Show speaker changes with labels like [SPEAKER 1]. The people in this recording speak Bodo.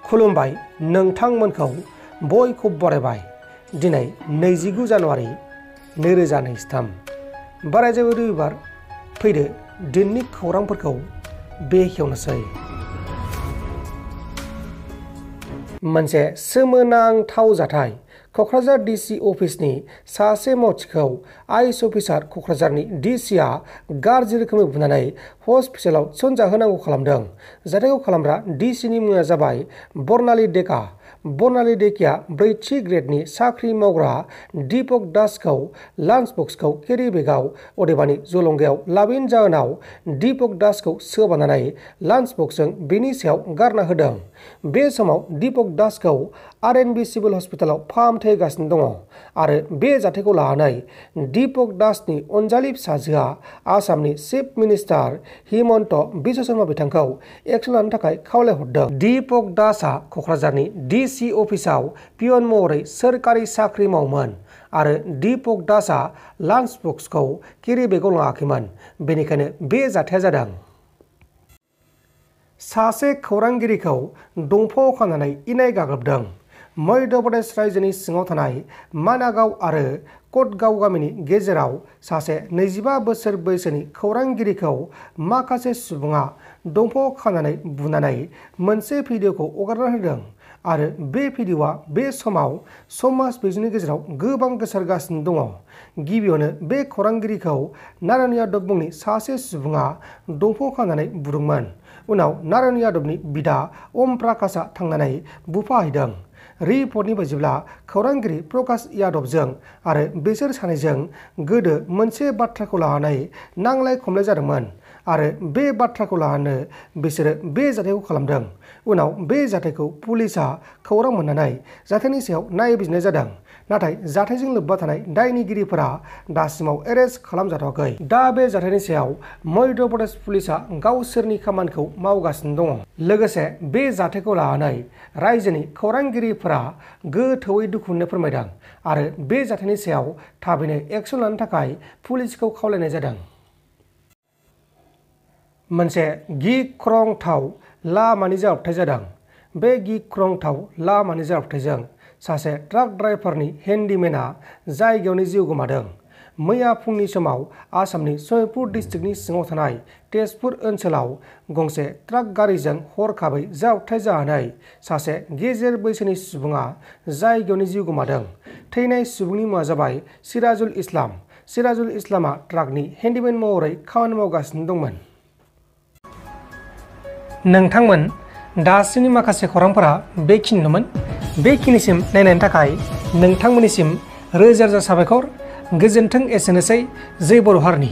[SPEAKER 1] खुलुमबाय नोंथांमोनखौ बयखौबो बरायबाय। दिनै 29 जानुवारि 2023 बारायजेबो रबिबार। फैदो दिननि खौरांफोरखौ बेखेवनोसै। मोनसे सोमोनांथाव जाथाय। क'क्राझार डिसि अफिसनि सासे मावथिखौ आइस अफिसार क'क्राझारनि डिसिआ गाज्रि रोखोमै बुनानै हस्पिटालाव थिसनजाहोनांगौ खालामदों। जाथायखौ खालामग्रा डिसिनि मुङा जाबाय बर्नाली डेका। बर्नाली डेकाया 4थि ग्रेडनि साख्रि मावग्रा दीपक दासखौ लान्च बक्सखौ केरि बेगआव अदेबानि जलंगायाव लाबोयैनि जाहोनाव दीपक दासखौ सोबानानै लान्च बक्सजों बेनि सायाव गारना होदों। बे समाव दीपक दासखौ आर.एन.बि सिभिल हस्पिटालाव फाहामथाय होगासिनो दङ आरो बे जाथायखौ लानानै दीपक दासनि अनजालि फिसाजोआ आसामनि चिफ मिनिस्टार हिमन्त बिश्व शर्मा बिथांखौ एक्सन लानो थाखाय खावलायहरदों। दीपक दासआ क'क्राझारनि डिसि अफिसाव पियन महरै सोरखारि साख्रि मावोमोन आरो दीपक दासआ लान्च बक्सखौ केरि बेगआव लाङाखैमोन। बेनिखायनो बे जाथाया जादों। सासे खौरांगिरिखौ दंफांआव खानानै इनाय गाग्लोबदों। मध्य प्रदेश रायजोनि सिङाव थानाय मानागाव आरो कटगाव गामिनि गेजेराव सासे 25 बोसोर बैसोनि खौरांगिरिखौ माखासे सुबुङा दंफांआव खानानै बुनानै मोनसे भिडिअखौ हगारना होदों आरो बे भिडिअआ बे समाव समाज बिजोंनि गेजेराव गोबां गोसारगासिनो दङ। गिबियावनो बे खौरांगिरिखौ नारायण यादव मुंनि सासे सुबुङा दंफांआव खानानै बुदोंमोन। उनाव नारायण यादवनि बिदा ओम प्रकाशआ थांनानै बुफाहैदों। रिपर्टनि बायदिब्ला खौरांगिरि प्रकाश यादवजों आरो बिसोर सानैजों गोदो मोनसे बाथ्राखौ लानानै नांलाय खमलाय जादोंमोन आरो बे बाथ्राखौ लानानै बिसोरो बे जाथायखौ खालामदों। उनाव बे जाथायखौ पुलिसआ खौरां मोननानै जाथायनि सायाव नायबिजिरनाय जादों। नाथाय जाथायजों लोब्बा थानाय दायनिगिरिफोरा दासिमाव एरेस्ट खालामजाथ'वाखै। दा बे जाथायनि सायाव मध्य प्रदेश पुलिसआ गावसोरनि खामानिखौ मावगासिनो दङ। लोगोसे बे जाथायखौ लानानै रायजोनि खौरांगिरिफोरा गोथौयै दुखु मोननाय फोरमायदों आरो बे जाथायनि सायाव थाबैनो एक्सन लानो थाखाय पुलिसखौ खावलायनाय जादों। मोनसे गिख्रंथाव लामानि जाब्रबथाय जादों। बे गिख्रंथाव लामानि जाब्रबथायजों सासे ट्राक ड्राइभारनि हेन्डीमेनआ जायगायावनो जिउ गोमादों। मैया फुंनि समाव आसामनि सनितपुर डिस्ट्रिक्टनि सिङाव थानाय तेजपुर ओनसोलाव गंसे ट्राक गारिजों हरखाबै जाब्रबथाय जानानै सासे गेजेर बैसोनि सुबुङा जायगायावनो जिउ गोमादों। थैनाय सुबुंनि मुङा जाबाय सिराजुल इस्लाम। सिराजुल इस्लामआ ट्राकनि हेन्डीमेन महरै खामानि मावगासिनो दंमोन। नोंथांमोन दासिमनि माखासे खौरांफोरा बेखिनिल'मोन। बेखिनिसिम नायनायनि थाखाय नोंथांमोननिसिम रोजा रोजा साबायखर। गोजोन्थों। एसेनोसै। जै बर' हारिनि।